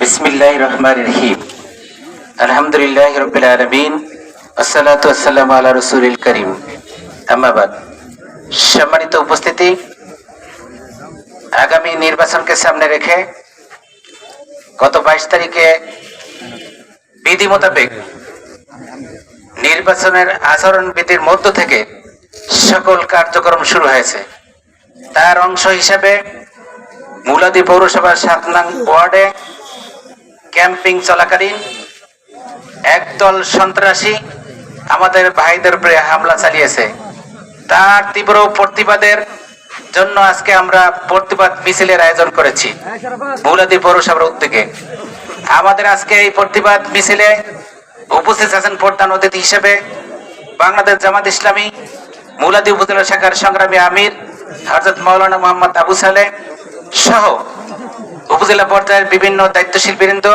বিসমিল্লাহির রহমানির রহিম। আলহামদুলিল্লাহি রাব্বিল আলামিন, আসসালাতু ওয়াসসালামু আলা রাসূলিল কারীম। আম্মা বাদ। সম্মানিত উপস্থিতি, আগামী নির্বাচনকে সামনে রেখে গত 22 তারিখে বিধি মোতাবেক নির্বাচনের আচরণবিধির মধ্য থেকে সকল কার্যক্রম শুরু হয়েছে। তার অংশ হিসেবে মুলাদী পৌরসভার 7 নং ওয়ার্ডে ক্যাম্পিং চলাকালীন একদল সন্ত্রাসী আমাদের ভাইদের উপরে হামলা চালিয়েছে। তার তীব্র প্রতিবাদের জন্য আজকে আমরা প্রতিবাদ মিছিলের আয়োজন করেছি মুলাদী পৌরসভার উদ্যোগে। আমাদের আজকে এই প্রতিবাদ মিছিলে উপস্থিত আছেন প্রধান অতিথি হিসেবে বাংলাদেশ জামাত ইসলামী মুলাদী উপজেলা শাখার সংগ্রামী আমির হযরত মাওলানা মোহাম্মদ আবু সালেহ সহ উপজেলা পর্যায়ের বিভিন্ন দায়িত্বশীল বৃন্দ,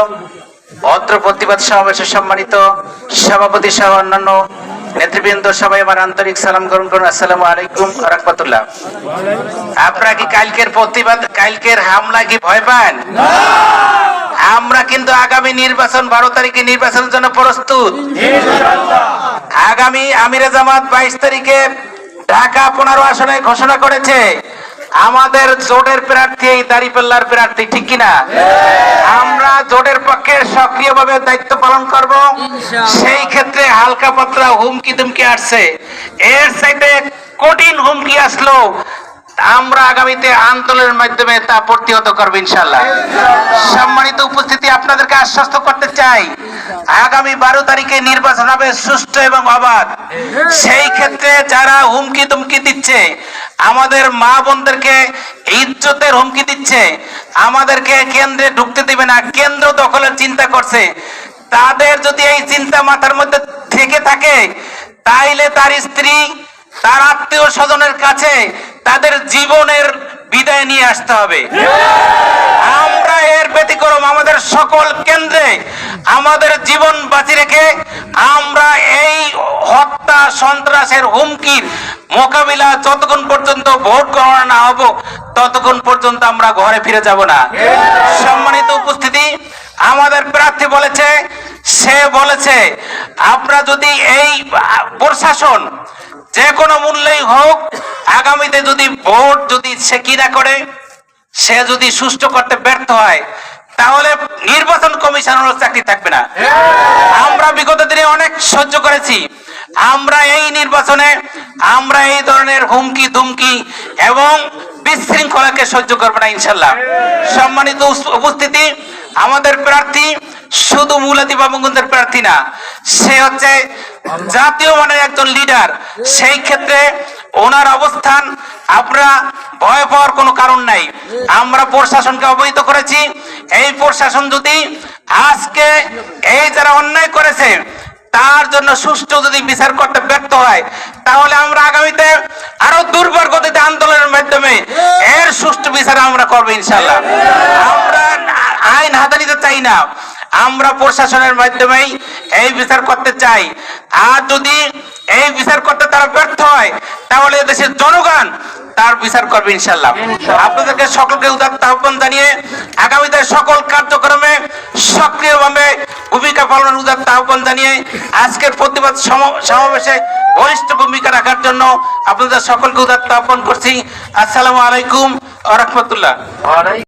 অত্র প্রতিবাদ সমাবেশের সম্মানিত সভাপতি সহ অন্যান্য নেতৃবৃন্দ, সবাই আমার আন্তরিক সালাম গ্রহণ করুন। আসসালামু আলাইকুম ওয়া রাহমাতুল্লাহ। আপনারা কি কালকের হামলা কি ভয় পান? আমরা কিন্তু আগামী নির্বাচন 12 তারিখে নির্বাচনের জন্য প্রস্তুত। আগামী আমিরে জামাত 22 তারিখে ঢাকা 15 আসনে ঘোষণা করেছে আমাদের জোটের প্রার্থী দাঁড়িপাল্লার প্রার্থী, ঠিক কিনা? আমরা জোটের পক্ষে সক্রিয়ভাবে দায়িত্ব পালন করব। সেই ক্ষেত্রে হালকা পাতলা হুমকি দুমকি আসছে, এর চাইতে কঠিন হুমকি আসলো আমরা আগামীতে আন্দোলনের মাধ্যমে তা প্রতিহত করব ইনশাআল্লাহ। সম্মানিত উপস্থিতি, আপনাদেরকে আশ্বস্ত করতে চাই আগামী 12 তারিখে নির্বাচন হবে সুষ্ঠু এবং অবাধ। সেই ক্ষেত্রে যারা হুমকি তুমকি দিচ্ছে, আমাদের মা বোনদেরকে ইজ্জতের হুমকি দিচ্ছে, আমাদেরকে কেন্দ্রে ঢুকতে দিবে না, কেন্দ্র দখলের চিন্তা করছে, তাদের যদি এই চিন্তা মাথার মধ্যে থেকে থাকে তাইলে তার স্ত্রী, তার আত্মীয় স্বজনের কাছে তাদের জীবনের বিদায় নিয়ে আসতে হবে। আমরা এর ব্যতিক্রম, আমাদের সকল কেন্দ্রে আমাদের জীবন বাঁচিয়ে রেখে আমরা এই হত্যা সন্ত্রাসের হুমকির মোকাবিলা যতক্ষণ পর্যন্ত ভোট গণনা না হবো ততক্ষণ পর্যন্ত আমরা ঘরে ফিরে যাব না। সম্মানিত উপস্থিতি, আমাদের প্রার্থী বলেছে, সে বলেছে আমরা যদি এই প্রশাসন যে কোনো মূল্যেই হোক আগামীতে যদি ভোট যদি সে কি না করে, সে যদি সুষ্ঠু করতে ব্যর্থ হয় তাহলে নির্বাচন কমিশনের চাকরি থাকবে না। আমরা বিগত দিনে অনেক সহ্য করেছি, আমরা এই নির্বাচনে আমরা এই ধরনের হুমকি ধুমকি এবং বিশৃঙ্খলাকে সহ্য করবো না ইনশাল্লাহ। সম্মানিত উপস্থিতি, আমাদের প্রার্থী শুধু মুলাদী বাবুগঞ্জের প্রার্থী না, সে হচ্ছে জাতীয় মানের একজন লিডার। সেই ক্ষেত্রে ওনার অবস্থান আমরা ভয় পাওয়ার কোনো কারণ নাই। আমরা প্রশাসনকে অবহিত করেছি, এই প্রশাসন যদি আজকে এই যারা অন্যায় করেছে তার জন্য সুষ্ঠু যদি বিচার করতে ব্যর্থ হয় তাহলে আমরা আগামীতে আরো দুর্বার গতিতে আন্দোলনের মাধ্যমে এর সুষ্ঠু বিচার আমরা করবো ইনশাআল্লাহ। আমরা আইন হাতে নিতে চাই না, আমরা প্রশাসনের মাধ্যমেই এই বিচার করতে চাই। আর যদি এই বিচার করতে তারা ব্যর্থ হয় তাহলে দেশের জনগণ তার বিচার করবে ইনশাআল্লাহ। আপনাদেরকে সকলকে উদাত্ত আহ্বান জানিয়ে আগামীতে সকল কার্যক্রমে সক্রিয়ভাবে ভূমিকা পালনের উদাত্ত আহ্বান জানিয়ে আজকের প্রতিবাদ সমাবেশে বলিষ্ঠ ভূমিকা রাখার জন্য আপনাদের সকলকে উদাত্ত আহ্বান করছি। আসসালামু আলাইকুম ওয়া রাহমাতুল্লাহ।